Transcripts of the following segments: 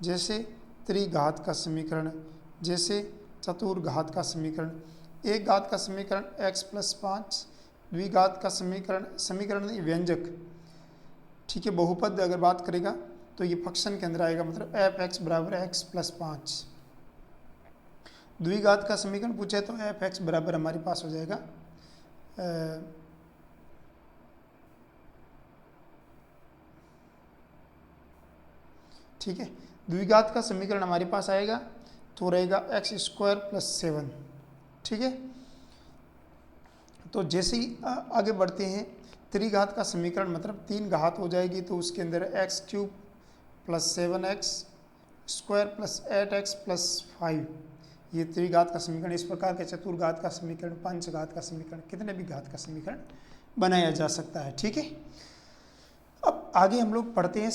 जैसे त्रिघात का समीकरण, जैसे चतुर्घात का समीकरण, एक घात का समीकरण x प्लस 5, द्विघात का समीकरण नहीं, व्यंजक, ठीक है, बहुपद अगर बात करेगा तो ये फंक्शन के अंदर आएगा, मतलब एफ एक्स बराबर एक्स प्लस 5। द्विघात का समीकरण पूछे तो एफ एक्स बराबर हमारे पास हो जाएगा ठीक है, द्विघात का समीकरण हमारे पास आएगा तो रहेगा एक्स स्क्वायर प्लस 7। ठीक है, तो जैसे ही आगे बढ़ते हैं, त्रिघात का समीकरण मतलब 3 घात हो जाएगी तो उसके अंदर x cube plus 7x square plus 8x plus 5, ये त्रिघात का समीकरण। इस प्रकार के चतुर्घात का समीकरण, पंचघात का समीकरण, कितने भी घात का समीकरण बनाया जा सकता है। ठीक है, अब आगे हम लोग पढ़ते हैं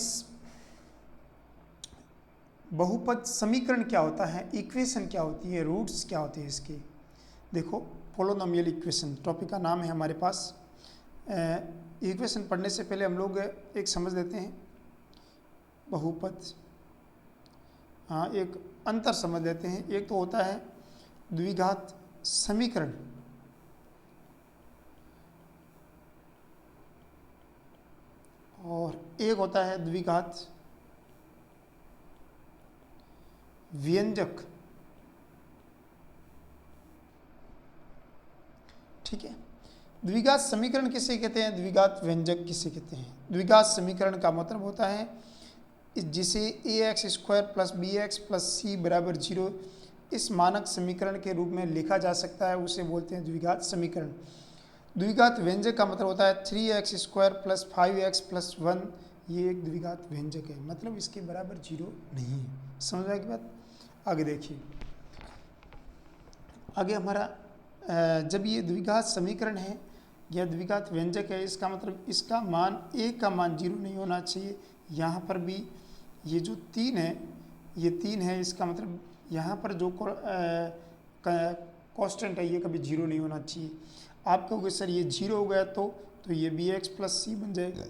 बहुपद समीकरण क्या होता है, इक्वेशन क्या होती है, रूट्स क्या होती है इसकी। देखो, पोलोनोमियल इक्वेशन टॉपिक का नाम है हमारे पास। इक्वेशन पढ़ने से पहले हम लोग एक समझ लेते हैं बहुपद, हाँ एक अंतर समझ लेते हैं। एक तो होता है द्विघात समीकरण, और एक होता है द्विघात व्यंजक। ठीक है, द्विघात समीकरण किसे कहते हैं, द्विघात व्यंजक किसे कहते हैं। द्विघात समीकरण का मतलब होता है जिसे A X square plus B X plus C बराबर 0 इस मानक समीकरण के रूप में लिखा जा सकता है, उसे बोलते हैं द्विघात समीकरण। द्विघात व्यंजक का मतलब होता है 3x square plus 5x plus 1, ये एक द्विघात व्यंजक है, मतलब इसके बराबर 0 नहीं है। समझ में आई बात। आगे देखिए, आगे हमारा जब ये द्विघात समीकरण है या द्विघात व्यंजक है, इसका मतलब इसका मान a का मान 0 नहीं होना चाहिए। यहाँ पर भी ये जो 3 है, ये 3 है, इसका मतलब यहाँ पर जो कांस्टेंट है ये कभी 0 नहीं होना चाहिए। आप कहोगे सर ये 0 हो गया तो ये बी एक्स प्लस सी बन जाएगा,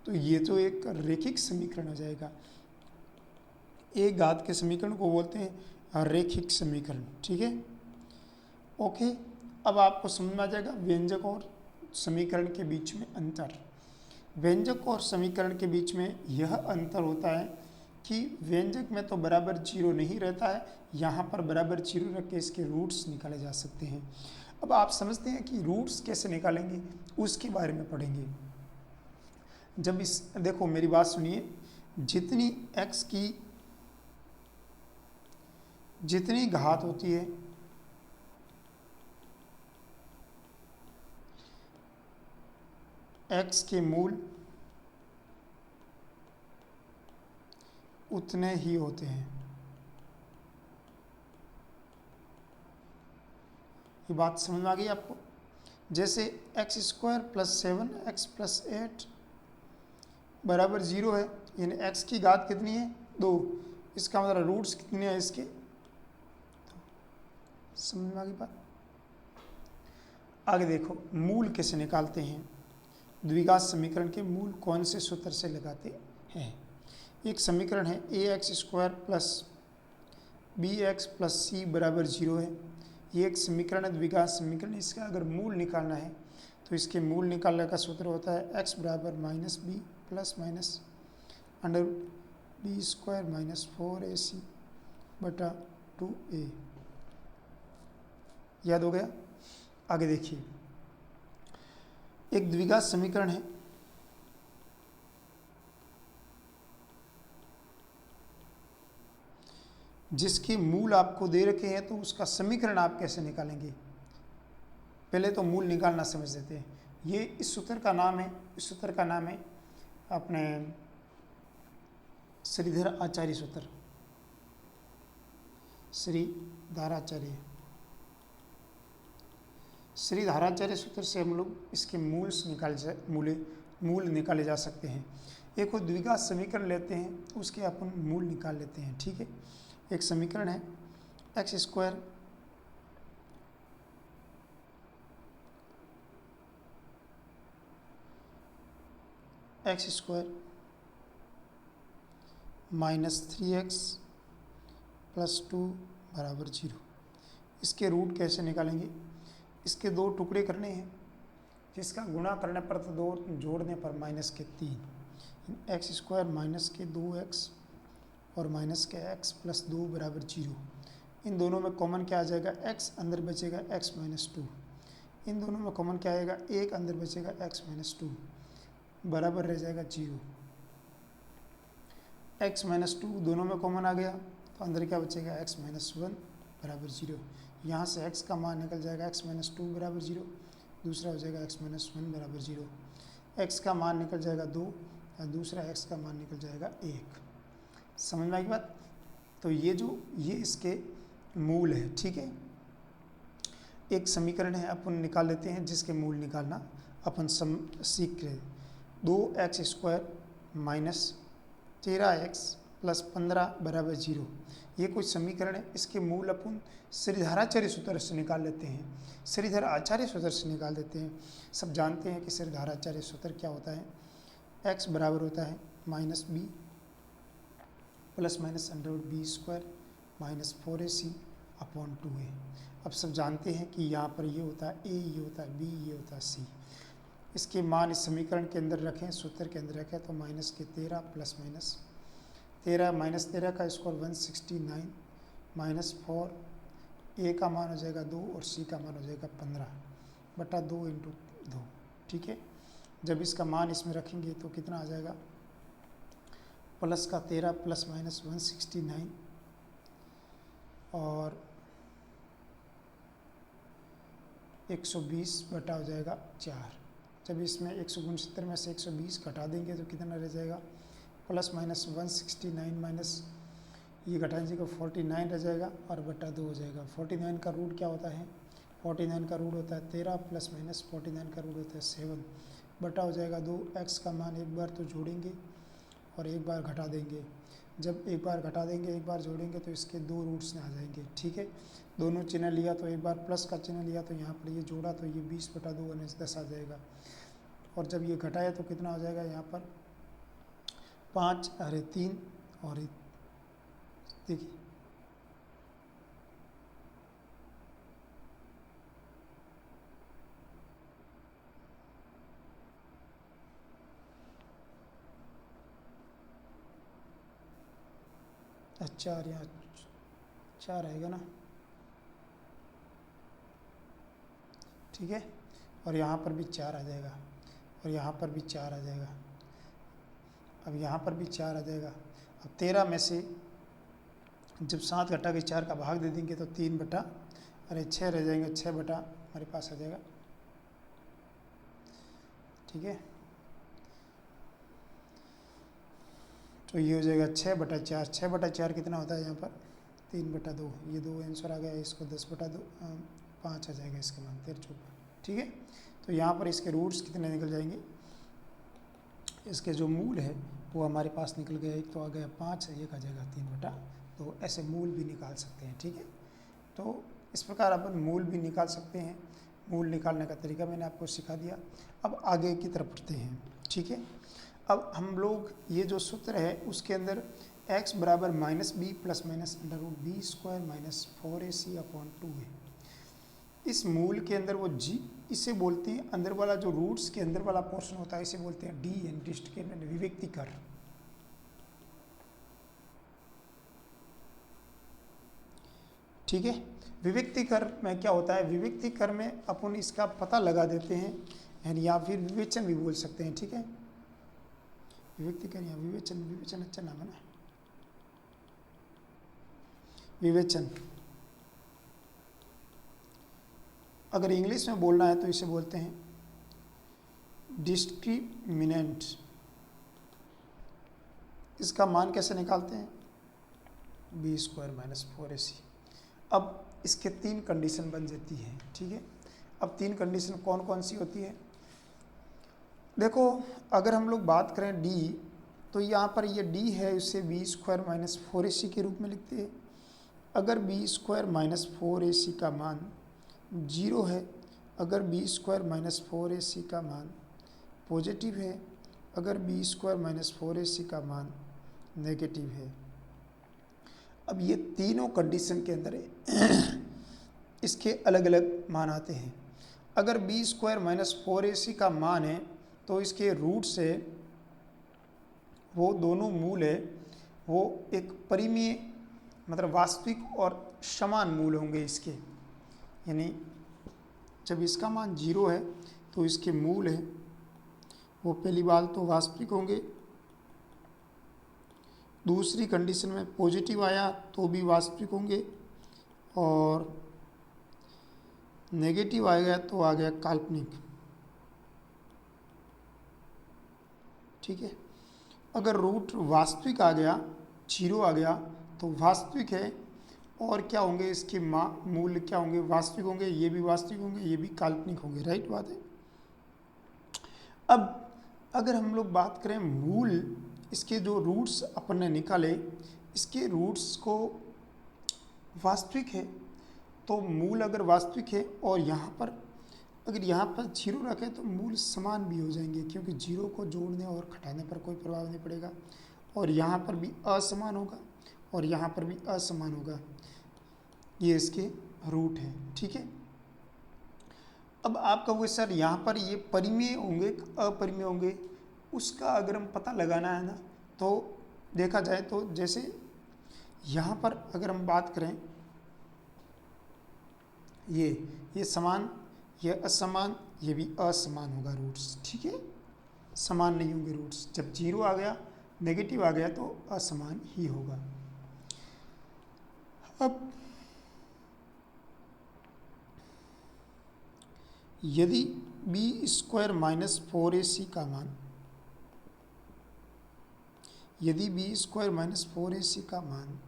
तो ये तो एक रेखिक समीकरण हो जाएगा। एक घात के समीकरण को बोलते हैं रेखिक समीकरण। ठीक है, ओके। अब आपको समझ में आ जाएगा व्यंजक और समीकरण के बीच में अंतर। व्यंजक और समीकरण के बीच में यह अंतर होता है कि व्यंजक में तो बराबर 0 नहीं रहता है, यहाँ पर बराबर 0 रख के इसके रूट्स निकाले जा सकते हैं। अब आप समझते हैं कि रूट्स कैसे निकालेंगे, उसके बारे में पढ़ेंगे। जब इस देखो मेरी बात सुनिए, जितनी x की जितनी घात होती है x के मूल उतने ही होते हैं। ये बात समझ में आ गई आपको। जैसे x square plus 7x plus 8 बराबर 0 है, यानी x की घात कितनी है 2, इसका मतलब रूट्स कितने हैं इसके। समझ में आ गई बात। आगे देखो मूल कैसे निकालते हैं, द्विघात समीकरण के मूल कौन से सूत्र से लगाते हैं। एक समीकरण है A X square plus B X plus C बराबर 0 है, ये एक समीकरण है द्विघात समीकरण। इसका अगर मूल निकालना है तो इसके मूल निकालने का सूत्र होता है एक्स बराबर minus b plus minus under b square minus 4ac बटा 2a। याद हो गया। आगे देखिए, एक द्विघात समीकरण है जिसके मूल आपको दे रखे हैं, तो उसका समीकरण आप कैसे निकालेंगे। पहले तो मूल निकालना समझ लेते हैं। ये इस सूत्र का नाम है, इस सूत्र का नाम है अपने श्रीधर आचार्य सूत्र, श्रीधराचार्य सूत्र से हम लोग इसके मूल निकाले जा सकते हैं। एक को द्विघात समीकरण लेते हैं, उसके अपन मूल निकाल लेते हैं। ठीक है, एक समीकरण है एक्स स्क्वायर -3x + 2 = 0। इसके रूट कैसे निकालेंगे? इसके दो टुकड़े करने हैं, जिसका गुणा करने पर तो 2 जोड़ने पर -3, x² - 2x और -x + 2 = 0। इन दोनों में कॉमन क्या आ जाएगा? x अंदर बचेगा x - 2। इन दोनों में कॉमन क्या आएगा? 1 अंदर बचेगा x - 2 बराबर रह जाएगा 0। x - 2 दोनों में कॉमन आ गया तो अंदर क्या बचेगा? x - 1 = 0। यहाँ से x का मान निकल जाएगा x - 2 = 0, दूसरा हो जाएगा x - 1 = 0। x का मान निकल जाएगा 2 और दूसरा x का मान निकल जाएगा 1। समझ में आई बात? तो ये इसके मूल है, ठीक है। एक समीकरण है, अपन निकाल लेते हैं जिसके मूल निकालना अपन सीख रहे। 2x² - 13x + 15 = 0। ये कुछ समीकरण है, इसके मूल अपन श्रीधराचार्य सूत्र से निकाल लेते हैं, श्रीधर आचार्य सूत्र से निकाल देते हैं। सब जानते हैं कि श्रीधराचार्य सूत्र क्या होता है। x बराबर होता है -b ± √b² - 4ac/2a। अब सब जानते हैं कि यहाँ पर ये होता है a, ये होता है b, ये होता है c। इसके मान इस समीकरण के अंदर रखें, सूत्र के अंदर रखें तो -13 + -13 का स्क्वायर 169 -4, a का मान हो जाएगा 2 और c का मान हो जाएगा 15/2 × 2, ठीक है। जब इसका मान इसमें रखेंगे तो कितना आ जाएगा? प्लस का 13 ± 169 और 120 बटा हो जाएगा 4। जब इसमें 169 में से 120 घटा देंगे तो कितना रह जाएगा? प्लस माइनस 169 माइनस ये घटा दीजिएगा 49 रह जाएगा और बटा 2 हो जाएगा। 49 का रूट क्या होता है? 49 का रूट होता है 13 प्लस माइनस 49 का रूट होता है 7 बटा हो जाएगा 2। x का मान एक बार तो जोड़ेंगे और एक बार घटा देंगे। जब एक बार घटा देंगे एक बार जोड़ेंगे तो इसके 2 रूट्स में आ जाएंगे, ठीक है। दोनों चिन्ह लिया तो एक बार प्लस का चिन्ह लिया तो यहाँ पर ये जोड़ा तो ये 20/2 यानी 10 आ जाएगा। और जब ये घटाया तो कितना हो जाएगा? यहाँ पर 5 अरे 3 और देखिए अच्छा, यहाँ 4 आएगा ना, ठीक है। और यहाँ पर भी 4 आ जाएगा और यहाँ पर भी 4 आ जाएगा। अब यहाँ पर भी 4 आ जाएगा। अब 13 में से जब 7 घटा के 4 का भाग दे देंगे तो 3 बटा 6 रह जाएंगे, 6 बटा हमारे पास आ जाएगा, ठीक है। तो ये हो जाएगा 6/4। 6/4 कितना होता है यहाँ पर? 3/2। ये 2 आंसर आ गया, इसको 10/2 5 आ जाएगा इसका मान 13, ठीक है। तो यहाँ पर इसके रूट्स कितने निकल जाएंगे? इसके जो मूल है वो हमारे पास निकल गया। एक तो आ गया 5, एक आ जाएगा 3/2। ऐसे मूल भी निकाल सकते हैं, ठीक है। तो इस प्रकार अपन मूल भी निकाल सकते हैं। मूल निकालने का तरीका मैंने आपको सिखा दिया। अब आगे की तरफ बढ़ते हैं, ठीक है। अब हम लोग ये जो सूत्र है उसके अंदर x बराबर -b ± √b² - 4ac/2 है। इस मूल के अंदर वो जी इसे बोलते हैं, अंदर वाला जो रूट्स के अंदर वाला पोर्शन होता है इसे बोलते हैं डी यानी डिस्क्रिमिनेंट विभक्ति कर, ठीक है। विभक्ति कर में क्या होता है? विभक्ति कर में अपन इसका पता लगा देते हैं यानी या फिर विवेचन भी बोल सकते हैं, ठीक है। विभक्ति कर या विवेचन, विवेचन अच्छा नाम है ना, विवेचन। अगर इंग्लिश में बोलना है तो इसे बोलते हैं डिस्क्रिमिनेंट। इसका मान कैसे निकालते हैं? b² - 4ac। अब इसके 3 कंडीशन बन जाती है, ठीक है। अब 3 कंडीशन कौन कौन सी होती है? देखो, अगर हम लोग बात करें d तो यहाँ पर ये d है, इसे b² - 4ac के रूप में लिखते हैं। अगर b² - 4ac का मान 0 है, अगर b² - 4ac का मान पॉजिटिव है, अगर b² - 4ac का मान नेगेटिव है। अब ये तीनों कंडीशन के अंदर है इसके अलग अलग मान आते हैं। अगर बी स्क्वायर माइनस 4ac का मान है तो इसके रूट से वो दोनों मूल है वो एक परिमेय मतलब वास्तविक और समान मूल होंगे इसके, यानी जब इसका मान 0 है तो इसके मूल है वो पहली बात तो वास्तविक होंगे, दूसरी कंडीशन में पॉजिटिव आया तो भी वास्तविक होंगे, और नेगेटिव आ गया तो आ गया काल्पनिक। ठीक है, अगर रूट वास्तविक आ गया 0 आ गया तो वास्तविक है, और क्या होंगे इसके मूल्य क्या होंगे, वास्तविक होंगे, ये भी वास्तविक होंगे, ये भी काल्पनिक होंगे। राइट बात है। अब अगर हम लोग बात करें मूल, इसके जो रूट्स अपन ने निकाले इसके रूट्स को वास्तविक है तो मूल अगर वास्तविक है और यहाँ पर अगर यहाँ पर 0 रखें तो मूल समान भी हो जाएंगे, क्योंकि 0 को जोड़ने और घटाने पर कोई प्रभाव नहीं पड़ेगा, और यहाँ पर भी असमान होगा और यहाँ पर भी असमान होगा। ये इसके रूट है। ठीक है, अब आप कहोगे सर यहाँ पर ये परिमेय होंगे अपरिमेय होंगे, उसका अगर हम पता लगाना है ना तो देखा जाए तो जैसे यहाँ पर अगर हम बात करें ये समान, ये असमान, ये भी असमान होगा रूट्स। ठीक है, समान नहीं होंगे रूट्स। जब 0 आ गया नेगेटिव आ गया तो असमान ही होगा। अब यदि बी स्क्वायर माइनस 4ac का मान, यदि बी स्क्वायर माइनस 4ac का मान,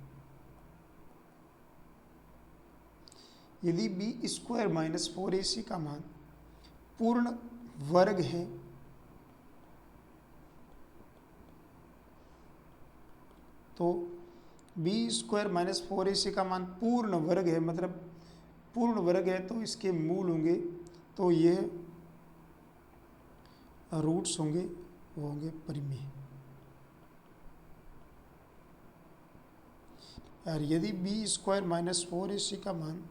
यदि बी स्क्वायर माइनस 4ac का मान पूर्ण वर्ग है तो बी स्क्वायर माइनस 4ac का मान पूर्ण वर्ग है, मतलब पूर्ण वर्ग है तो इसके मूल होंगे, तो ये रूट्स होंगे वो होंगे परिमेय। और यदि बी स्क्वायर माइनस 4ac का मान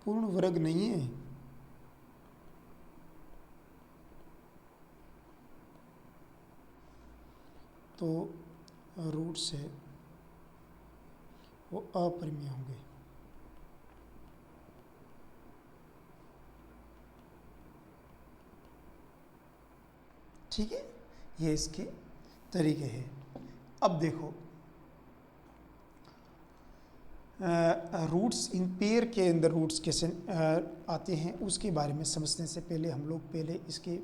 पूर्ण वर्ग नहीं है तो रूट्स है वो अपरिमेय होंगे। ठीक है, ये इसके तरीके हैं। अब देखो रूट्स इन पेयर के अंदर रूट्स कैसे आते हैं उसके बारे में समझने से पहले हम लोग पहले इसके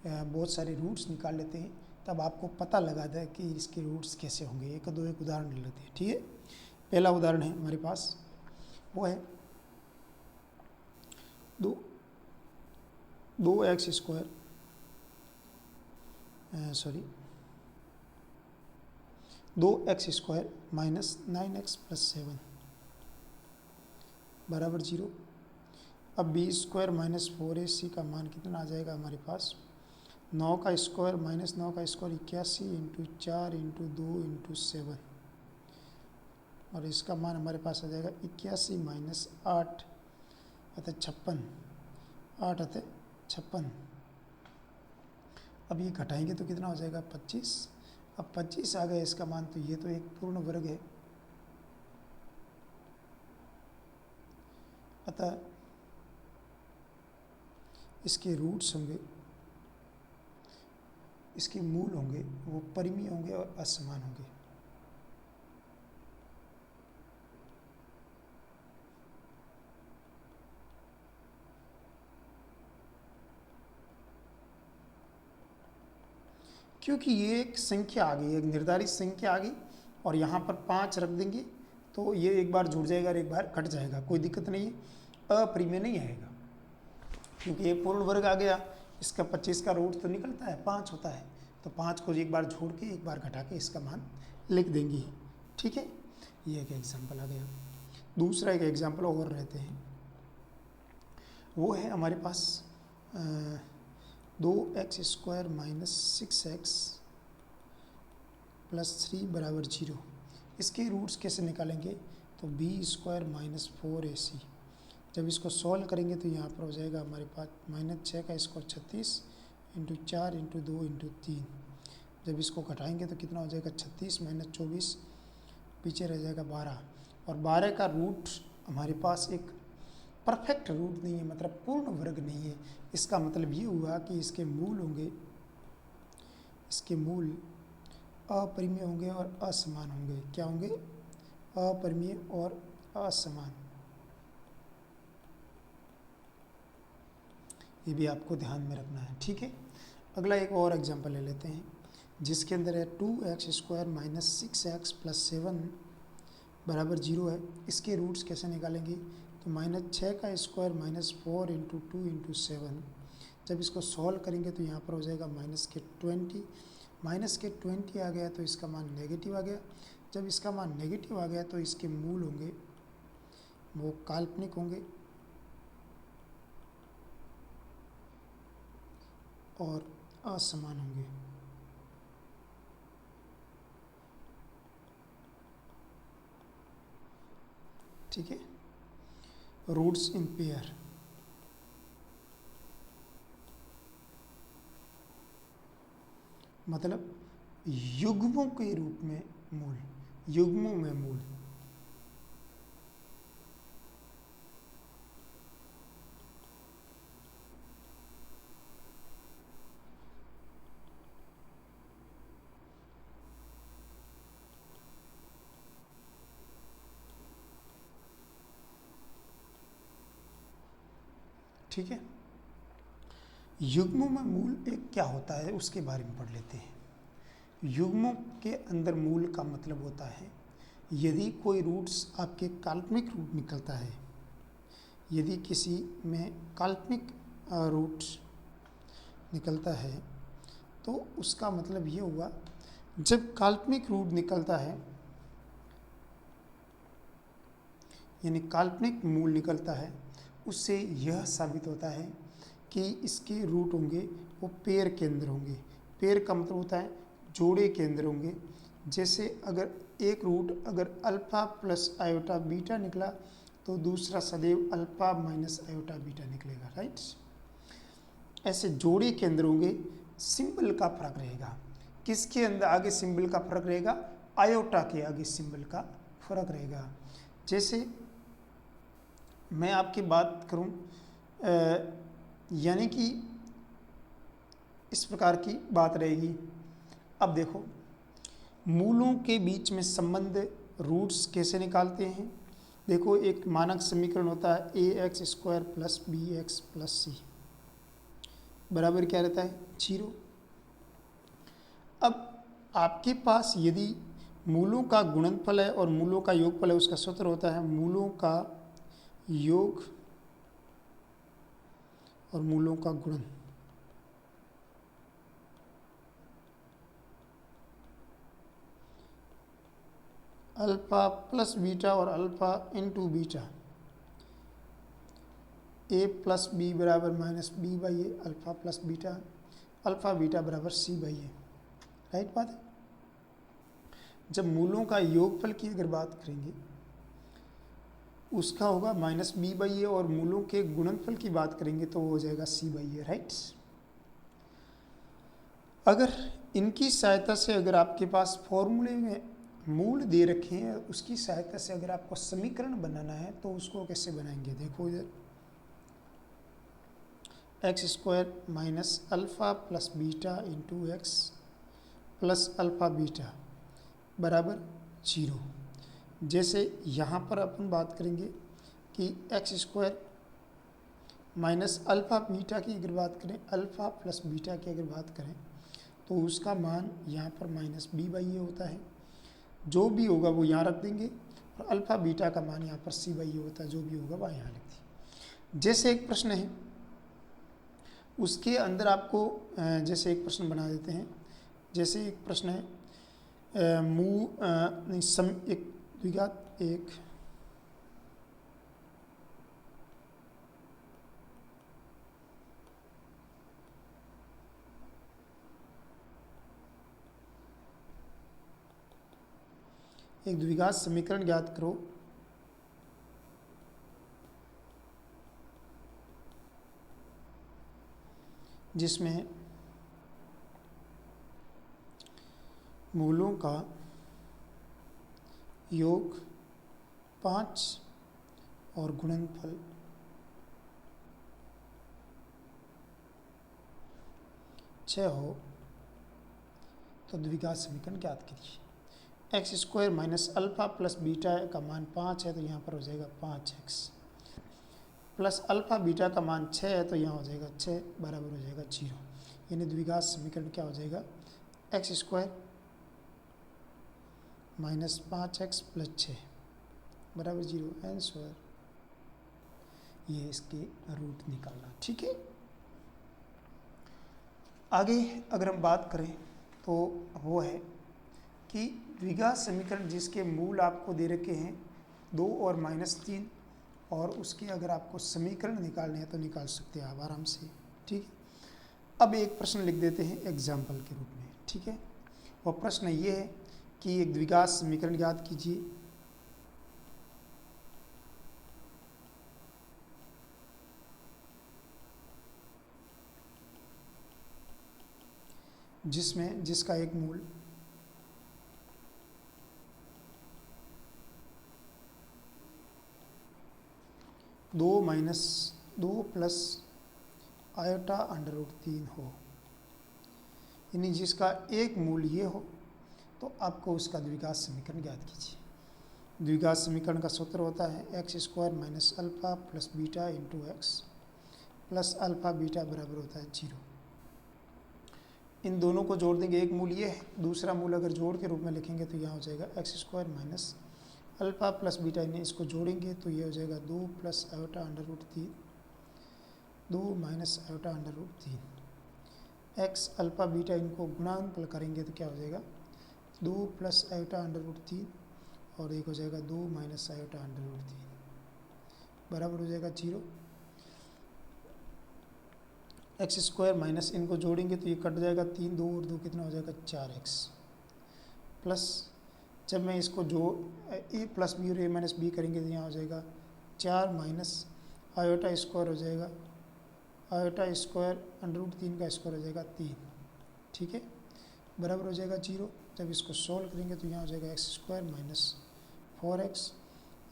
बहुत सारे रूट्स निकाल लेते हैं, तब आपको पता लगा दे कि इसके रूट्स कैसे होंगे। एक उदाहरण ले लेते हैं। ठीक है, पहला उदाहरण है हमारे पास, वो है 2x square 2x square minus 9x plus 7 बराबर 0। अब बी स्क्वायर माइनस 4ac का मान कितना आ जाएगा हमारे पास, 9 का स्क्वायर माइनस 9 का स्क्वायर 81 इंटू 4 इंटू 2 इंटू 7, और इसका मान हमारे पास आ जाएगा 81 माइनस 8 अतः 56, 8 अतः 56। अब ये घटाएंगे तो कितना हो जाएगा 25। अब 25 आ गया इसका मान, तो ये तो एक पूर्ण वर्ग है, अतः इसके रूट्स होंगे, इसके मूल होंगे वो परिमेय होंगे और असमान होंगे। क्योंकि ये एक संख्या आ गई, एक निर्धारित संख्या आ गई, और यहाँ पर 5 रख देंगे तो ये एक बार जुड़ जाएगा और एक बार कट जाएगा, कोई दिक्कत नहीं है, अपरिमेय नहीं आएगा, क्योंकि ये पूर्ण वर्ग आ गया। इसका 25 का रूट तो निकलता है 5 होता है, तो 5 को एक बार जोड़ के एक बार घटा के इसका मान लिख देंगे। ठीक है, ये एक एग्जाम्पल आ गया। दूसरा एक एग्जाम्पल और रहते हैं, वो है हमारे पास 2x² माइनस 6x प्लस 3 बराबर 0। इसके रूट्स कैसे निकालेंगे? तो b² माइनस 4ac। जब इसको सॉल्व करेंगे तो यहाँ पर हो जाएगा हमारे पास -6 का स्क्वायर 36 इंटू 4 इंटू 2 इंटू 3। जब इसको घटाएंगे तो कितना हो जाएगा? 36 माइनस 24, पीछे रह जाएगा 12। और 12 का रूट हमारे पास एक परफेक्ट रूट नहीं है, मतलब पूर्ण वर्ग नहीं है। इसका मतलब ये हुआ कि इसके मूल होंगे, इसके मूल अपरिमेय होंगे और असमान होंगे। क्या होंगे? अपरिमेय और असमान। ये भी आपको ध्यान में रखना है, ठीक है। अगला एक और एग्जांपल ले लेते हैं, जिसके अंदर है 2x² माइनस 6x प्लस 7 बराबर 0 है। इसके रूट्स कैसे निकालेंगे? तो -6 का स्क्वायर माइनस 4 इंटू 2 इंटू 7। जब इसको सॉल्व करेंगे तो यहाँ पर हो जाएगा -20। -20 आ गया तो इसका मान नेगेटिव आ गया। जब इसका मान नेगेटिव आ गया तो इसके मूल होंगे वो काल्पनिक होंगे और असमान होंगे। ठीक है, रूट्स इन पेयर। मतलब युग्मों के रूप में मूल, युग्मों में मूल। ठीक है, युग्मों में मूल एक क्या होता है उसके बारे में पढ़ लेते हैं। युग्मों के अंदर मूल का मतलब होता है यदि कोई रूट्स आपके काल्पनिक रूट निकलता है, यदि किसी में काल्पनिक रूट निकलता है तो उसका मतलब ये हुआ, जब काल्पनिक रूट निकलता है यानी काल्पनिक मूल निकलता है, उससे यह साबित होता है कि इसके रूट होंगे वो पेयर के अंदर होंगे। पेयर का मतलब होता है जोड़े के अंदर होंगे। जैसे अगर एक रूट अगर अल्फ़ा प्लस आयोटा बीटा निकला तो दूसरा सदैव अल्फ़ा माइनस आयोटा बीटा निकलेगा, राइट। ऐसे जोड़े के अंदर होंगे। सिंबल का फर्क रहेगा। किसके अंदर आगे सिंबल का फर्क रहेगा? आयोटा के आगे सिंबल का फर्क रहेगा। जैसे मैं आपकी बात करूं, यानी कि इस प्रकार की बात रहेगी। अब देखो, मूलों के बीच में संबंध रूट्स कैसे निकालते हैं? देखो, एक मानक समीकरण होता है ax² plus bx plus c बराबर क्या रहता है? 0। अब आपके पास यदि मूलों का गुणनफल है और मूलों का योगफल है, उसका सूत्र होता है मूलों का योग और मूलों का गुणन। अल्फा प्लस बीटा और alpha into beta, a plus B बराबर minus B by A, alpha plus beta, alpha beta बराबर सी बाई ए, राइट बात है। जब मूलों का योगफल की अगर बात करेंगे उसका होगा माइनस बी बाई ए, और मूलों के गुणनफल की बात करेंगे तो वो हो जाएगा सी बाई ए, राइट। अगर इनकी सहायता से अगर आपके पास फॉर्मूले में मूल दे रखे हैं, उसकी सहायता से अगर आपको समीकरण बनाना है तो उसको कैसे बनाएंगे? देखो इधर x² minus alpha plus beta into x plus alpha beta बराबर 0। जैसे यहाँ पर अपन बात करेंगे कि x² माइनस अल्फ़ा बीटा की अगर बात करें, अल्फ़ा प्लस बीटा की अगर बात करें तो उसका मान यहाँ पर माइनस बी बाई ए होता है। जो भी होगा वो यहाँ रख देंगे, और अल्फ़ा बीटा का मान यहाँ पर सी बाई ए होता है। जो भी होगा वह यहाँ लिख देंगे। जैसे एक प्रश्न है, उसके अंदर आपको जैसे एक प्रश्न बना देते हैं। जैसे एक प्रश्न है एक द्विघात एक एक द्विघात समीकरण ज्ञात करो जिसमें मूलों का योग 5 और गुणनफल 6 हो तो द्विघात समीकरण ज्ञात कीजिए। X square minus alpha plus beta का मान 5 है तो यहाँ पर हो जाएगा 5x प्लस अल्फा बीटा का मान 6 है तो यहाँ हो जाएगा 6 बराबर हो जाएगा 0। यानी द्विघात समीकरण क्या हो जाएगा, x square minus 5x plus 6 बराबर 0। आंसर ये इसके रूट निकालना। ठीक है, आगे अगर हम बात करें तो वो है कि द्विघात समीकरण जिसके मूल आपको दे रखे हैं 2 और -3 और उसके अगर आपको समीकरण निकालने हैं तो निकाल सकते हैं आप आराम से। ठीक है, अब एक प्रश्न लिख देते हैं एग्जाम्पल के रूप में। ठीक है, वह प्रश्न ये है कि एक द्विघात समीकरण ज्ञात कीजिए जिसका एक मूल 2 प्लस आयोटा √3 हो, यानी जिसका एक मूल ये हो तो आपको उसका द्विघात समीकरण ज्ञात कीजिए। द्विघात समीकरण का सूत्र होता है x square minus alpha plus beta into x plus alpha beta बराबर होता है 0। इन दोनों को जोड़ देंगे, एक मूल ये है, दूसरा मूल अगर जोड़ के रूप में लिखेंगे तो यहाँ हो जाएगा x square minus alpha plus beta, इन्हें इसको जोड़ेंगे तो ये हो जाएगा 2 plus iota √3 2 minus iota √3 x alpha beta, इनको गुणनफल करेंगे तो क्या हो जाएगा 2 प्लस आयोटा √3 और एक हो जाएगा 2 माइनस आयोटा √3 बराबर हो जाएगा 0। एक्स स्क्वायर माइनस इनको जोड़ेंगे तो ये कट जाएगा 3 2 और 2 कितना हो जाएगा 4x प्लस जब मैं इसको a प्लस बी और a माइनस बी करेंगे तो यहाँ हो जाएगा 4 माइनस आयोटा स्क्वायर हो जाएगा आयोटा स्क्वायर √3 का स्क्वायर हो जाएगा 3। ठीक है, बराबर हो जाएगा 0। जब इसको सॉल्व करेंगे तो यहाँ हो जाएगा x square minus 4x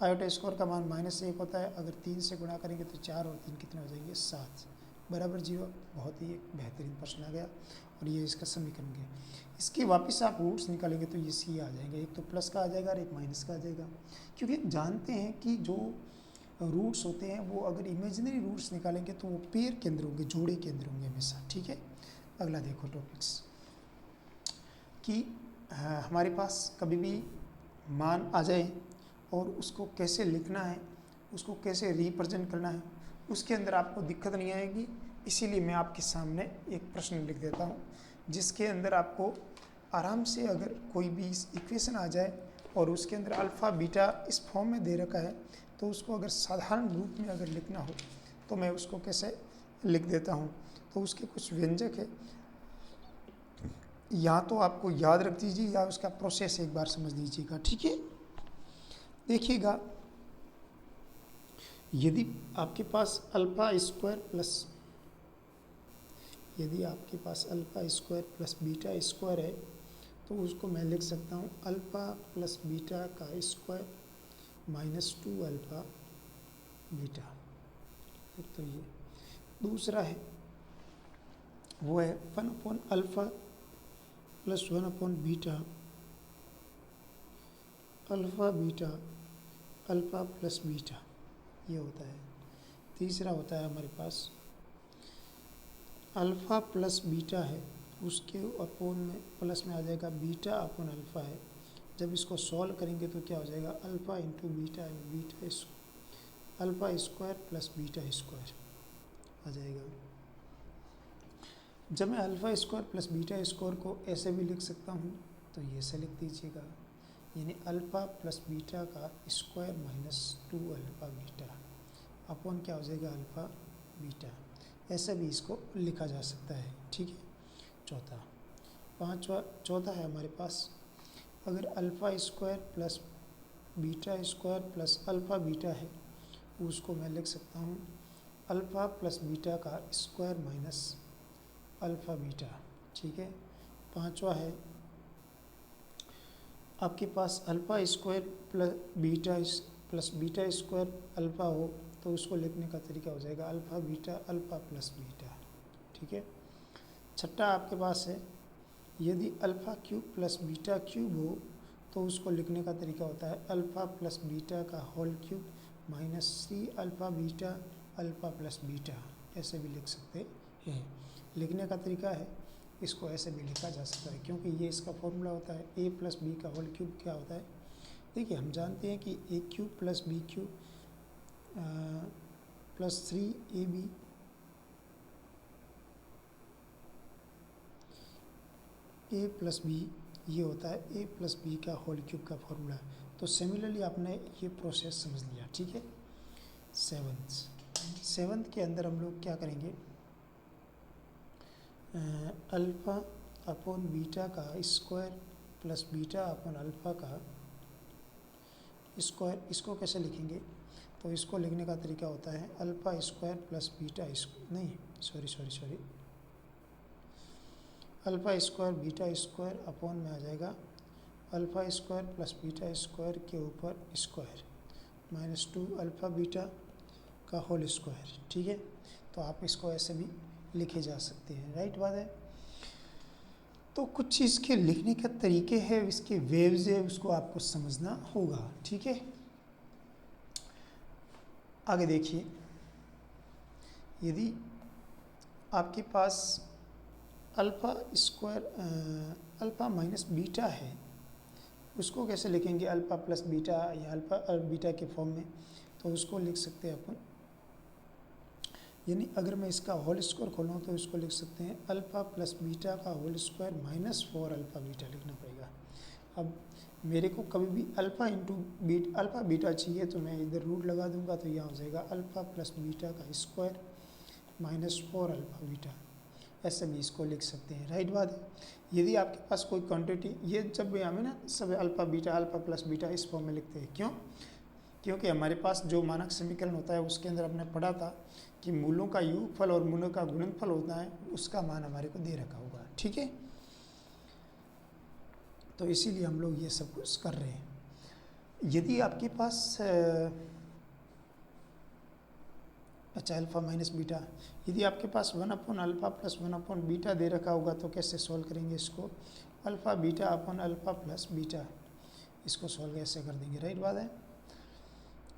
iota square का मान -1 होता है, अगर 3 से गुणा करेंगे तो 4 और 3 कितने हो जाएंगे 7 बराबर 0। बहुत ही एक बेहतरीन प्रश्न आ गया और ये इसका समीकरण गया। इसके वापस आप रूट्स निकालेंगे तो ये सी आ जाएंगे, एक तो प्लस का आ जाएगा और एक माइनस का आ जाएगा, क्योंकि जानते हैं कि जो रूट्स होते हैं वो अगर इमेजिनरी रूट्स निकालेंगे तो वो पेयर के अंदर होंगे, जोड़े के अंदर होंगे हमेशा। ठीक है, अगला देखो टॉपिक्स कि हमारे पास कभी भी मान आ जाए और उसको कैसे लिखना है, उसको कैसे रिप्रेजेंट करना है, उसके अंदर आपको दिक्कत नहीं आएगी। इसीलिए मैं आपके सामने एक प्रश्न लिख देता हूँ जिसके अंदर आपको आराम से अगर कोई भी इक्वेशन आ जाए और उसके अंदर अल्फ़ा बीटा इस फॉर्म में दे रखा है तो उसको अगर साधारण रूप में अगर लिखना हो तो मैं उसको कैसे लिख देता हूँ। तो उसके कुछ व्यंजक है, या तो आपको याद रख दीजिए या उसका प्रोसेस एक बार समझ लीजिएगा। ठीक है, देखिएगा, यदि आपके पास alpha square plus beta square है तो उसको मैं लिख सकता हूँ अल्फ़ा प्लस बीटा का स्क्वायर -2 अल्फ़ा बीटा। तो ये दूसरा है वो है 1 alpha plus 1 beta alpha beta alpha plus beta, ये होता है। तीसरा होता है हमारे पास अल्फ़ा प्लस बीटा है, उसके अपोन में प्लस में आ जाएगा बीटा अपॉन अल्फ़ा है। जब इसको सॉल्व करेंगे तो क्या हो जाएगा alpha into beta alpha square plus beta square आ जाएगा। जब मैं alpha square plus beta square को ऐसे भी लिख सकता हूँ तो ये ऐसे लिख दीजिएगा, यानी अल्फ़ा प्लस बीटा का स्क्वायर -2 अल्फ़ा बीटा अपॉन क्या हो जाएगा अल्फ़ा बीटा। ऐसे भी इसको लिखा जा सकता है। ठीक है, चौथा है हमारे पास अगर alpha square plus beta square plus alpha beta है, उसको मैं लिख सकता हूँ अल्फ़ा प्लस बीटा का स्क्वायर माइनस अल्फ़ा बीटा। ठीक है। पांचवा है आपके पास alpha square plus beta square alpha हो, तो उसको लिखने का तरीका हो जाएगा alpha beta alpha plus beta. ठीक है। छठा आपके पास है यदि alpha cube plus beta cube हो, तो उसको लिखने का तरीका होता है अल्फ़ा प्लस बीटा का whole cube minus c alpha beta alpha plus beta. ऐसे भी लिख सकते हैं। लिखने का तरीका है, इसको ऐसे भी लिखा जा सकता है, क्योंकि ये इसका फॉर्मूला होता है ए प्लस बी का होल क्यूब क्या होता है। देखिए हम जानते हैं कि A cube plus B cube plus 3ab A plus B, ये होता है ए प्लस बी का होल क्यूब का फॉर्मूला। तो सिमिलरली आपने ये प्रोसेस समझ लिया। ठीक है। सेवन्थ के अंदर हम लोग क्या करेंगे, अल्फ़ा अपॉन बीटा का square plus beta upon alpha का स्क्वायर, इसको कैसे लिखेंगे, तो इसको लिखने का तरीका होता है अल्फ़ा स्क्वायर प्लस बीटा नहीं sorry alpha square beta square upon में आ जाएगा alpha square plus beta square के ऊपर स्क्वायर माइनस 2 अल्फ़ा बीटा का होल स्क्वायर। ठीक है। तो आप इसको ऐसे भी लिखे जा सकते हैं। राइट बात है। तो कुछ चीज़ के लिखने के तरीके हैं, इसके वेव्स है, उसको आपको समझना होगा। ठीक है। आगे देखिए, यदि आपके पास alpha square alpha minus beta है, उसको कैसे लिखेंगे अल्फ़ा प्लस बीटा या अल्फ़ा और बीटा के फॉर्म में, तो उसको लिख सकते हैं अपन, यानी अगर मैं इसका होल स्क्वायर खोलूँ तो इसको लिख सकते हैं अल्फ़ा प्लस बीटा का whole square minus 4 alpha beta लिखना पड़ेगा। अब मेरे को कभी भी अल्फ़ा इंटू अल्फ़ा बीटा चाहिए, तो मैं इधर रूट लगा दूंगा, तो यहाँ हो जाएगा अल्फ़ा प्लस बीटा का स्क्वायर माइनस 4 अल्फ़ा बीटा। ऐसे भी इसको लिख सकते हैं। राइट बात है। यदि आपके पास कोई क्वांटिटी, ये जब भी हमें ना सब alpha beta alpha plus beta इस फॉर्म में लिखते हैं, क्यों, क्योंकि हमारे पास जो मानक समीकरण होता है उसके अंदर हमने पढ़ा था कि मूलों का योगफल और मूलों का गुणनफल होता है, उसका मान हमारे को दे रखा होगा। ठीक है। तो इसीलिए हम लोग ये सब कुछ कर रहे हैं। यदि आपके पास अच्छा अल्फ़ा माइनस बीटा, यदि आपके पास 1 upon alpha plus 1 upon beta दे रखा होगा, तो कैसे सॉल्व करेंगे इसको, alpha beta upon alpha plus beta, इसको सॉल्व कैसे कर देंगे। राइट बात है।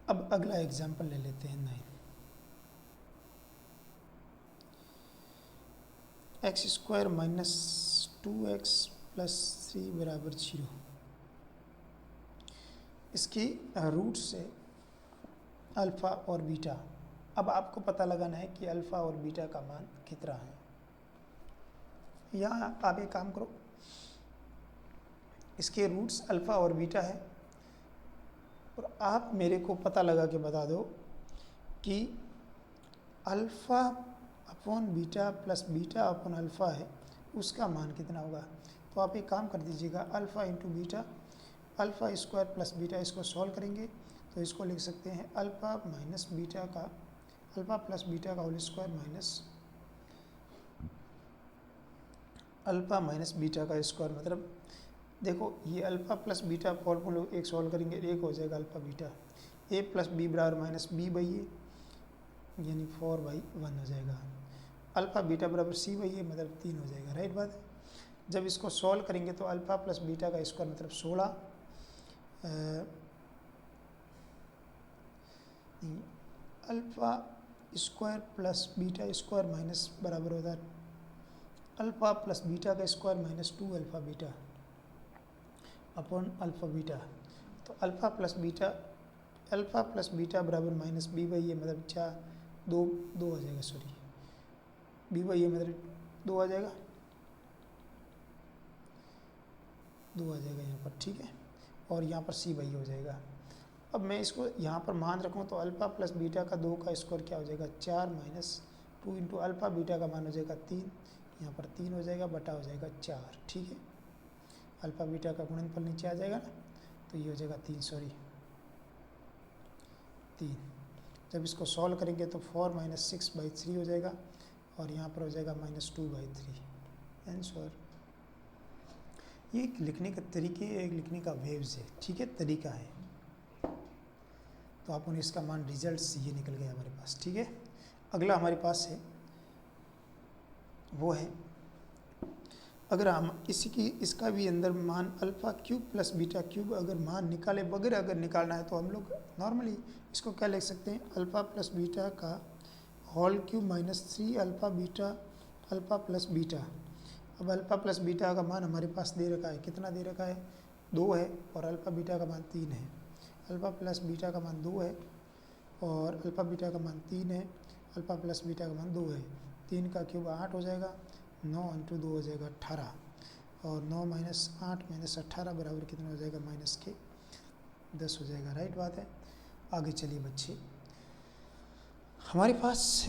अब अगला एग्जाम्पल ले लेते हैं 9। X square minus 2x plus 3 बराबर 0। इसकी रूट से अल्फ़ा और बीटा, अब आपको पता लगाना है कि अल्फ़ा और बीटा का मान कितना है। यहाँ आप एक काम करो, इसके रूट्स अल्फ़ा और बीटा है, और आप मेरे को पता लगा के बता दो कि alpha upon beta plus beta upon alpha है, उसका मान कितना होगा। तो आप एक काम कर दीजिएगा, alpha into beta alpha square plus beta, इसको सॉल्व करेंगे तो इसको लिख सकते हैं अल्फ़ा माइनस बीटा का अल्फ़ा प्लस बीटा का whole square minus alpha minus beta का स्क्वायर। मतलब देखो ये अल्फ़ा प्लस बीटा फॉर्मूला एक सॉल्व करेंगे, एक हो जाएगा alpha beta, a plus B बराबर माइनस बी बाई ए, यानी 4/1 हो जाएगा। अल्फ़ा बीटा बराबर सी बाई ए, मतलब 3 हो जाएगा। राइट बात है। जब इसको सॉल्व करेंगे तो अल्फ़ा प्लस बीटा का स्क्वायर मतलब 16, alpha square plus beta square minus बराबर होता है अल्फ़ा प्लस बीटा का square minus 2 alpha beta upon alpha beta. तो अल्फ़ा प्लस बीटा बराबर माइनस बी बाई ए, मतलब 2 आ जाएगा, सॉरी बी बाई ए मतलब 2 आ जाएगा, 2 आ जाएगा यहाँ पर। ठीक है। और यहाँ पर सी बाई हो जाएगा। अब मैं इसको यहाँ पर मान रखूँ तो अल्फ़ा प्लस बीटा का 2 का स्क्वायर क्या हो जाएगा 4 माइनस 2 इंटू अल्फ़ा बीटा का मान हो जाएगा 3, यहाँ पर 3 हो जाएगा, बटा हो जाएगा 4। ठीक है। अल्फ़ा बीटा का गुणनफल नीचे आ जाएगा ना, तो ये हो जाएगा 3 जब इसको सॉल्व करेंगे तो 4 - 6/3 हो जाएगा और यहाँ पर हो जाएगा -2/3 आंसर। ये एक लिखने का तरीके, एक लिखने का वेव्स है, ठीक है, तरीका है। तो आप उन्हें इसका मान रिजल्ट्स ये निकल गया हमारे पास, ठीक है। अगला हमारे पास है वो है, अगर हम इसका भी अंदर मान alpha cube plus beta cube अगर मान निकाले बगैर अगर निकालना है तो हम लोग नॉर्मली इसको क्या लिख सकते हैं, अल्फ़ा प्लस बीटा का whole cube -3 alpha plus beta. अब अल्फ़ा प्लस बीटा का मान हमारे पास दे रखा है, कितना दे रखा है, 2 है, और अल्फ़ा बीटा का मान 3 है। अल्फ़ा प्लस बीटा का मान 2 है और अल्फ़ा बीटा का मान 3 है, अल्फ़ा प्लस बीटा का मान 2 है। 3 का क्यूब 8 हो जाएगा, 9 × 2 हो जाएगा 18, और 9 - 8 - 18 बराबर कितना हो जाएगा, -10 हो जाएगा। राइट बात है। आगे चलिए बच्चे, हमारे पास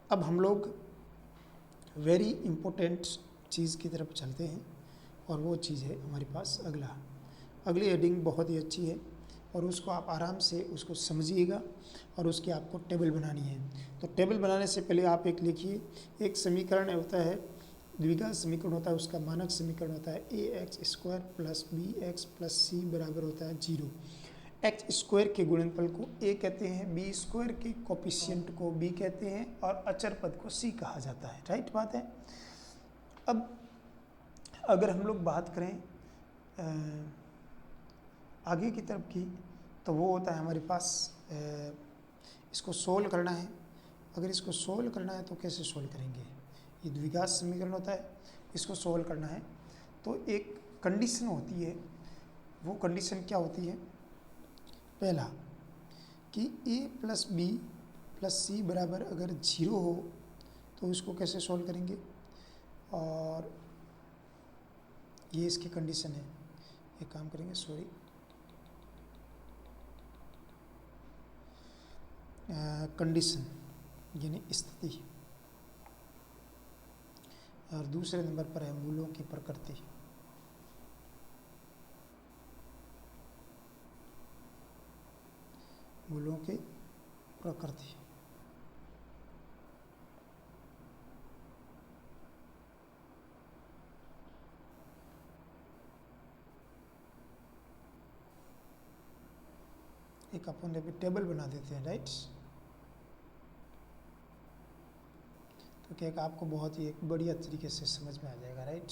अब हम लोग वेरी इम्पोर्टेंट चीज़ की तरफ चलते हैं, और वो चीज़ है हमारे पास अगली हेडिंग बहुत ही अच्छी है, और उसको आप आराम से उसको समझिएगा, और उसकी आपको टेबल बनानी है। तो टेबल बनाने से पहले आप एक लिखिए, एक समीकरण होता है, द्विघात समीकरण होता है, उसका मानक समीकरण होता है ax² + bx + c बराबर होता है 0। x² के गुणनफल को a कहते हैं, b² के कोफिशिएंट को b कहते हैं, और अचर पद को c कहा जाता है। राइट बात है। अब अगर हम लोग बात करें आगे की तरफ की, तो वो होता है हमारे पास इसको सोल्व करना है। अगर इसको सोल्व करना है तो कैसे सोल्व करेंगे, ये द्विघात समीकरण होता है, इसको सोल्व करना है तो एक कंडीशन होती है। वो कंडीशन क्या होती है, पहला कि a + b + c बराबर अगर 0 हो तो इसको कैसे सोल्व करेंगे, और ये इसकी कंडीशन है। एक काम करेंगे, सॉरी, कंडीशन यानी स्थिति, और दूसरे नंबर पर है मूलों की प्रकृति। मूलों की प्रकृति, एक अपन अभी टेबल बना देते हैं। राइट, तो क्या आपको बहुत ही एक बढ़िया तरीके से समझ में आ जाएगा। राइट,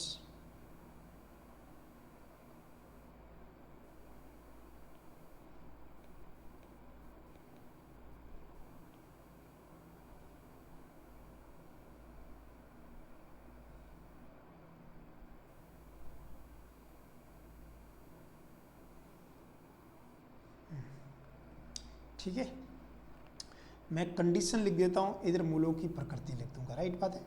ठीक है, मैं कंडीशन लिख देता हूँ, इधर मूलों की प्रकृति लिख दूंगा। राइट बात है।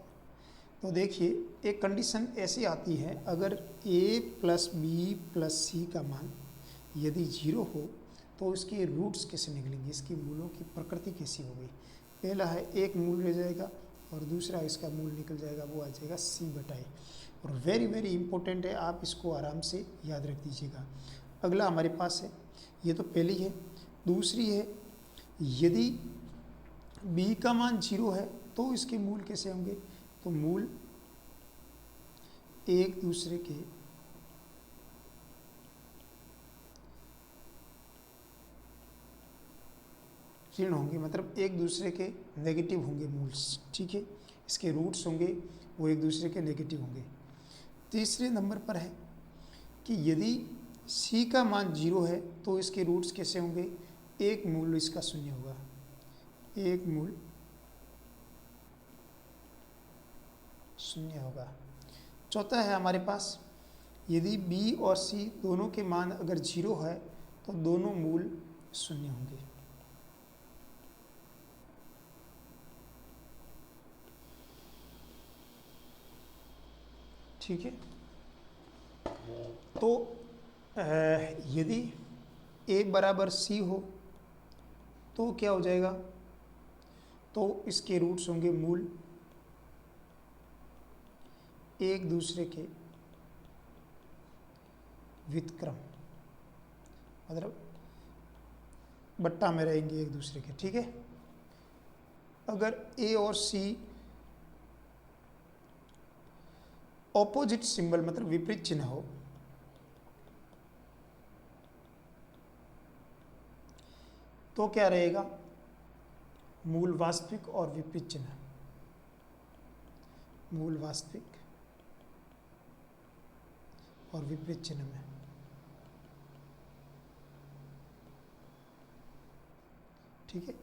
तो देखिए, एक कंडीशन ऐसी आती है, अगर a + b + c का मान यदि 0 हो तो इसके रूट्स कैसे निकलेंगे, इसकी मूलों की प्रकृति कैसी होगी। पहला है एक मूल रह जाएगा, और दूसरा इसका मूल निकल जाएगा, वो आ जाएगा c/a। और वेरी वेरी इंपॉर्टेंट है, आप इसको आराम से याद रख दीजिएगा। अगला हमारे पास है, ये तो पहली है। दूसरी है, यदि b का मान 0 है तो इसके मूल कैसे होंगे, तो मूल एक दूसरे के ऋण होंगे, मतलब एक दूसरे के नेगेटिव होंगे मूल्स। ठीक है, इसके रूट्स होंगे वो एक दूसरे के नेगेटिव होंगे। तीसरे नंबर पर है कि यदि c का मान 0 है तो इसके रूट्स कैसे होंगे, एक मूल इसका 0 होगा, एक मूल 0 होगा। चौथा है हमारे पास, यदि b और c दोनों के मान अगर 0 है तो दोनों मूल 0 होंगे। ठीक है, तो यदि a बराबर c हो तो क्या हो जाएगा, तो इसके रूट्स होंगे मूल एक दूसरे के व्युत्क्रम, मतलब बट्टा में रहेंगे एक दूसरे के, ठीक है। अगर ए और सी ऑपोजिट सिंबल मतलब विपरीत चिन्ह हो तो क्या रहेगा, मूल वास्तविक और विपरीत चिन्ह, मूल वास्तविक और विपरीत चिन्ह में, ठीक है।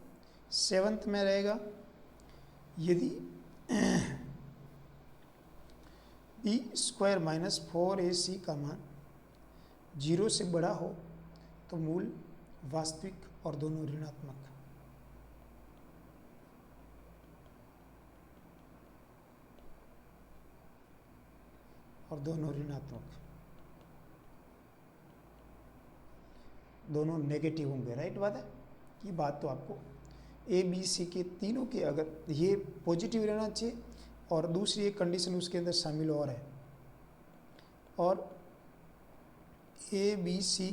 सेवंथ में रहेगा यदि बी स्क्वायर माइनस 4ac का मान 0 से बड़ा हो तो मूल वास्तविक और दोनों ऋणात्मक, और दोनों ऋणात्मक, दोनों नेगेटिव होंगे, राइट बात है। ये बात तो आपको ए बी सी के तीनों के अगर ये पॉजिटिव रहना चाहिए, और दूसरी एक कंडीशन उसके अंदर शामिल और है, और ए बी सी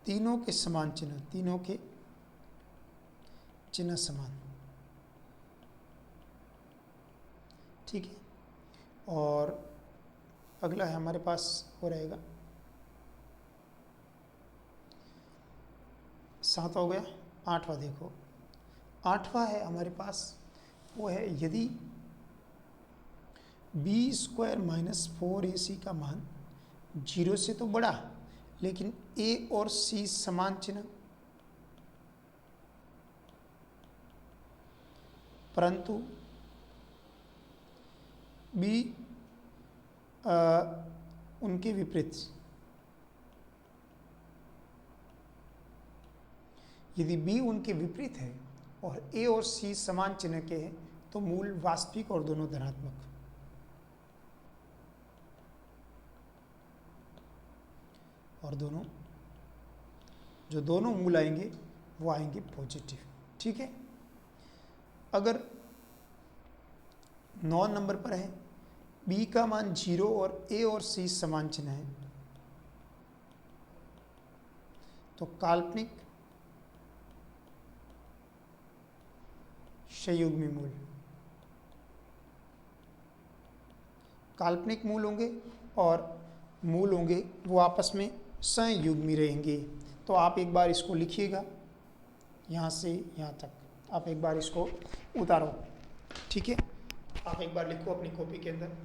तीनों के समान चिन्ह, तीनों के चिन्ह समान, ठीक है। और अगला है हमारे पास वो रहेगा, 7 हो गया। 8वां देखो, 8वां है हमारे पास, वो है यदि बी स्क्वायर माइनस 4ac का मान 0 से तो बड़ा लेकिन ए और सी समान चिन्ह, परंतु बी उनके विपरीत, यदि बी उनके विपरीत है और ए और सी समान चिन्ह के हैं तो मूल वास्तविक और दोनों धनात्मक, और दोनों जो दोनों मूल आएंगे वो आएंगे पॉजिटिव, ठीक है। अगर 9 नंबर पर है बी का मान 0 और ए और सी समान चिन्ह है तो काल्पनिक संयुग्मी मूल, काल्पनिक मूल होंगे और मूल होंगे वो आपस में संयुग्मी रहेंगे। तो आप एक बार इसको लिखिएगा, यहाँ से यहाँ तक आप एक बार इसको उतारो, ठीक है। आप एक बार लिखो अपनी कॉपी के अंदर,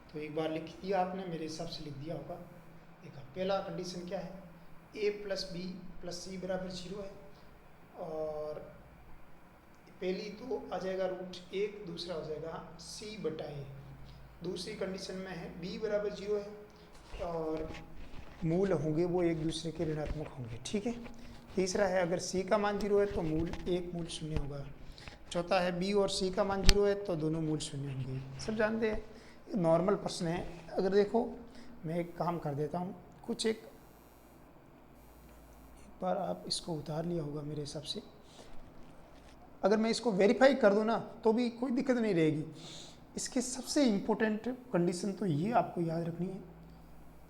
तो एक बार लिख दिया आपने, मेरे हिसाब से लिख दिया होगा। देखा पहला कंडीशन क्या है, a plus B plus C बराबर 0 है, और पहली तो आ जाएगा √1, दूसरा हो जाएगा c बटा a। दूसरी कंडीशन में है b बराबर 0 है और मूल होंगे वो एक दूसरे के ऋणात्मक होंगे, ठीक है। तीसरा है अगर c का मान 0 है तो मूल 0 होगा। चौथा है b और c का मान 0 है तो दोनों मूल 0 होंगे। सब जानते हैं, नॉर्मल प्रश्न है। अगर देखो मैं एक काम कर देता हूँ, कुछ एक बार आप इसको उतार लिया होगा मेरे हिसाब से, अगर मैं इसको वेरीफाई कर दूँ ना तो भी कोई दिक्कत नहीं रहेगी। इसके सबसे इम्पोर्टेंट कंडीशन तो ये आपको याद रखनी है,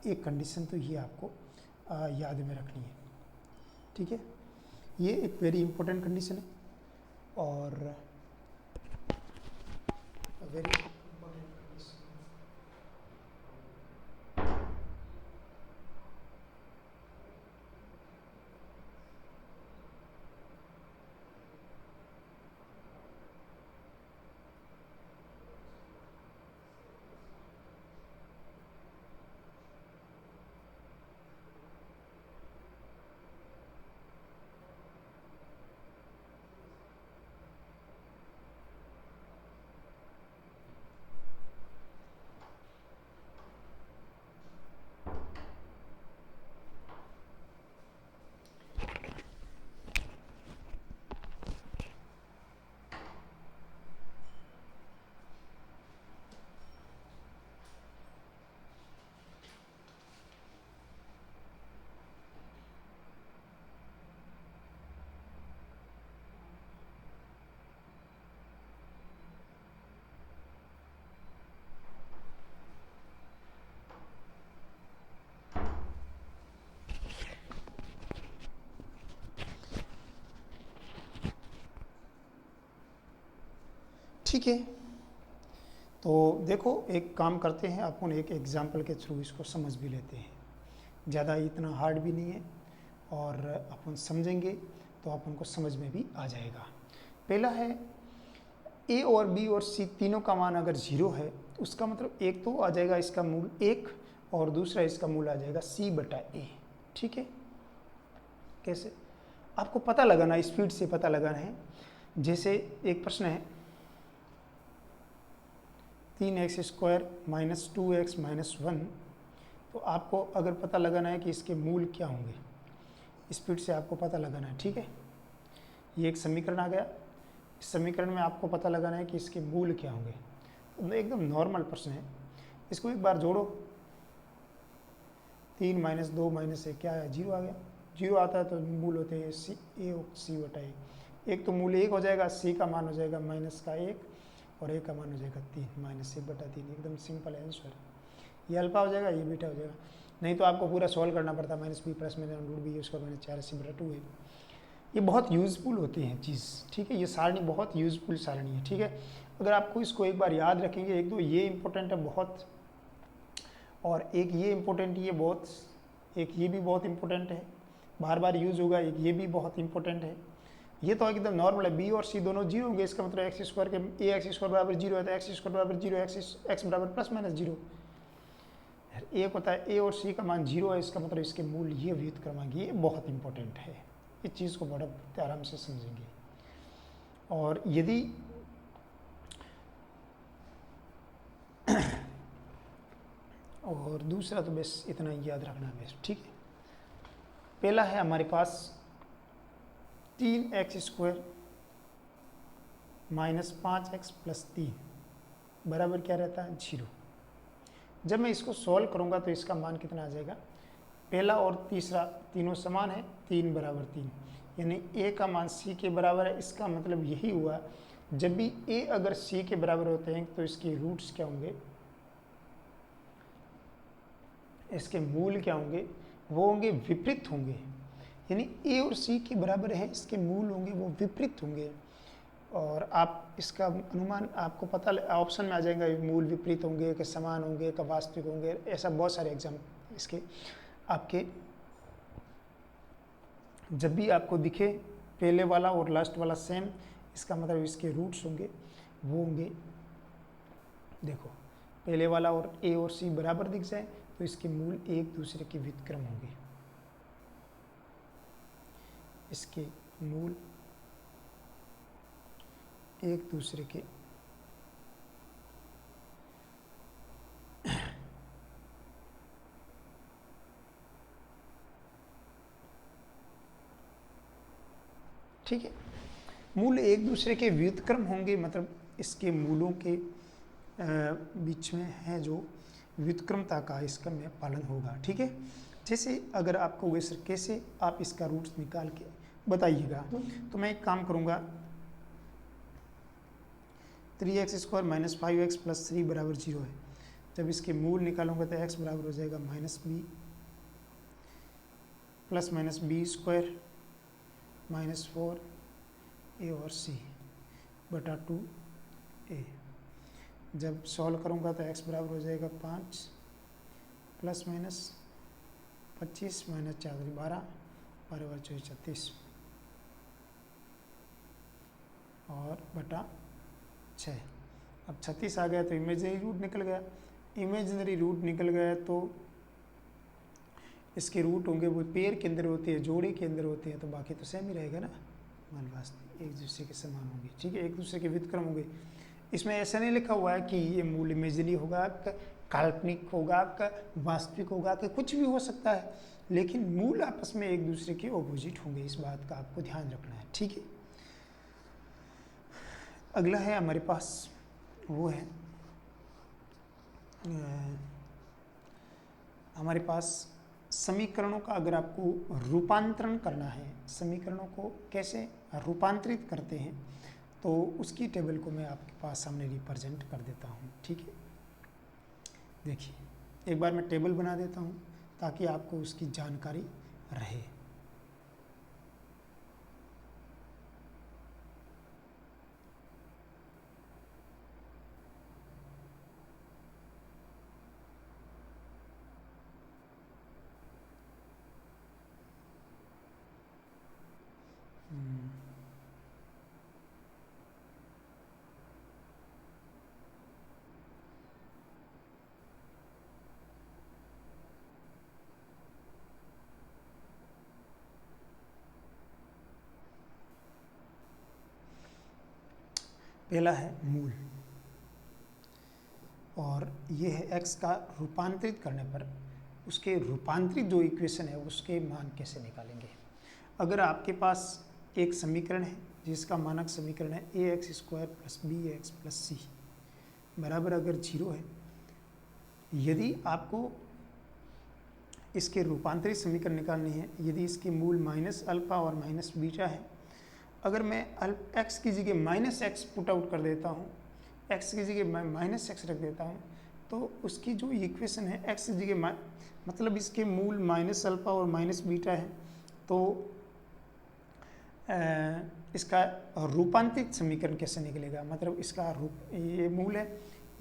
एक कंडीशन तो ये आपको याद में रखनी है, ठीक है। ये एक वेरी इंपॉर्टेंट कंडीशन है और वेरी ठीक है, तो देखो एक काम करते हैं, अपन एक एग्जाम्पल के थ्रू इसको समझ भी लेते हैं। ज़्यादा इतना हार्ड भी नहीं है और अपन समझेंगे तो अपन को समझ में भी आ जाएगा। पहला है ए और बी और सी तीनों का मान अगर 0 है, उसका मतलब एक तो आ जाएगा इसका मूल 1 और दूसरा इसका मूल आ जाएगा c बटा ए। ठीक है, कैसे आपको पता लगाना, स्पीड से पता लगाना है। जैसे एक प्रश्न है 3x² माइनस 2x माइनस 1, तो आपको अगर पता लगाना है कि इसके मूल क्या होंगे, स्पीड से आपको पता लगाना है। ठीक है, ये एक समीकरण आ गया, इस समीकरण में आपको पता लगाना है कि इसके मूल क्या होंगे। तो एकदम नॉर्मल प्रश्न है, इसको एक बार जोड़ो, 3 माइनस 2 माइनस 1 क्या है, 0 आ गया। 0 आता है तो मूल होते हैं ए और सी बटा ए। एक तो मूल 1 हो जाएगा, सी का मान हो जाएगा माइनस का 1 और ए का मान हो जाएगा 3, माइनस 1 बटा 3। एकदम सिंपल आंसर, ये अल्फा हो जाएगा, ये बीटा हो जाएगा। नहीं तो आपको पूरा सॉल्व करना पड़ता, माइनस बी प्लस में रूट बी उसका माइनस 4 सी बटा 2 है। ये बहुत यूज़फुल होती हैं चीज़। ठीक है, ये सारणी बहुत यूज़फुल सारणी है। ठीक है, अगर आपको इसको एक बार याद रखेंगे, एक दो ये इंपॉर्टेंट है बहुत, और एक ये इम्पोर्टेंट, ये बहुत, एक ये भी बहुत इंपॉर्टेंट है, बार बार यूज़ होगा। एक ये भी बहुत इंपॉर्टेंट है। ये तो एकदम नॉर्मल है, बी और सी दोनों 0 होंगे, इसका मतलब x² के ax² बराबर 0 है तो x² बराबर 0, x बराबर प्लस माइनस 0। एक होता है ए और सी का मान 0 है, इसका मतलब इसके मूल ये व्युत्क्रम आएंगे। ये बहुत इंपॉर्टेंट है, इस चीज़ को बड़ा आराम से समझेंगे। और यदि और दूसरा तो बस इतना ही याद रखना है बस। ठीक है, पहला है हमारे पास 3x² माइनस 5x प्लस 3 बराबर क्या रहता है, 0। जब मैं इसको सॉल्व करूंगा तो इसका मान कितना आ जाएगा, पहला और तीसरा तीनों समान है, 3 बराबर 3, यानी a का मान c के बराबर है। इसका मतलब यही हुआ, जब भी a अगर c के बराबर होते हैं तो इसके रूट्स क्या होंगे, इसके मूल क्या होंगे, वो होंगे विपरीत होंगे। यानी a और c के बराबर है, इसके मूल होंगे वो विपरीत होंगे। और आप इसका अनुमान आपको पता ऑप्शन में आ जाएगा, मूल विपरीत होंगे कि समान होंगे कि वास्तविक होंगे, ऐसा बहुत सारे एग्जाम इसके आपके। जब भी आपको दिखे पहले वाला और लास्ट वाला सेम, इसका मतलब इसके रूट्स होंगे वो होंगे, देखो पहले वाला और a और c बराबर दिख जाए तो इसके मूल एक दूसरे के व्युत्क्रम होंगे, इसके मूल एक दूसरे के ठीक है, मूल एक दूसरे के व्युत्क्रम होंगे, मतलब इसके मूलों के बीच में है जो व्युत्क्रमता का इसका में पालन होगा। ठीक है, जैसे अगर आपको वैसे कैसे आप इसका रूट्स निकाल के बताइएगा, तो मैं एक काम करूँगा, 3x² माइनस 5x प्लस 3 बराबर 0 है। जब इसके मूल निकालूंगा तो x बराबर हो जाएगा minus b plus minus b² minus 4a और c बटा 2a। जब सॉल्व करूंगा तो x बराबर हो जाएगा 5 प्लस माइनस 25 माइनस 4 12 12 24 36 और बटा 6। अब 36 आ गया तो इमेजिनरी रूट निकल गया। इमेजिनरी रूट निकल गया तो इसके रूट होंगे वो पेयर के अंदर होते हैं, जोड़े के अंदर होते हैं, तो बाकी तो सेम ही रहेगा ना, मान वास्तव एक दूसरे के समान होंगे। ठीक है, एक दूसरे के व्युत्क्रम होंगे। इसमें ऐसा नहीं लिखा हुआ है कि ये मूल इमेजिनरी होगा, काल्पनिक होगा, वास्तविक होगा, कि कुछ भी हो सकता है, लेकिन मूल आपस में एक दूसरे के ऑपोजिट होंगे। इस बात का आपको ध्यान रखना है। ठीक है, अगला है हमारे पास वो है हमारे पास समीकरणों का, अगर आपको रूपांतरण करना है, समीकरणों को कैसे रूपांतरित करते हैं, तो उसकी टेबल को मैं आपके पास सामने रिप्रेजेंट कर देता हूँ। ठीक है, देखिए एक बार मैं टेबल बना देता हूँ ताकि आपको उसकी जानकारी रहे। पहला है मूल, और ये है एक्स का रूपांतरित करने पर उसके रूपांतरित जो इक्वेशन है उसके मान कैसे निकालेंगे। अगर आपके पास एक समीकरण है जिसका मानक समीकरण है A X square plus B X plus C बराबर अगर 0 है, यदि आपको इसके रूपांतरित समीकरण निकालनी है, यदि इसके मूल माइनस अल्फा और माइनस बीटा है, अगर मैं एक्स की जगह माइनस एक्स पुट आउट कर देता हूँ, एक्स की जगह मैं माइनस एक्स रख देता हूँ, तो उसकी जो इक्वेशन है एक्स की जगह मतलब इसके मूल माइनस अल्फा और माइनस बीटा है, तो इसका रूपांतरित समीकरण कैसे निकलेगा, मतलब इसका रूप, ये मूल है,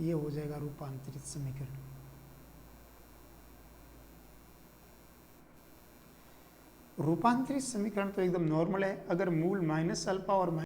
ये हो जाएगा रूपांतरित समीकरण। रूपांतरित समीकरण तो एकदम नॉर्मल है, अगर मूल माइनस अल्फा और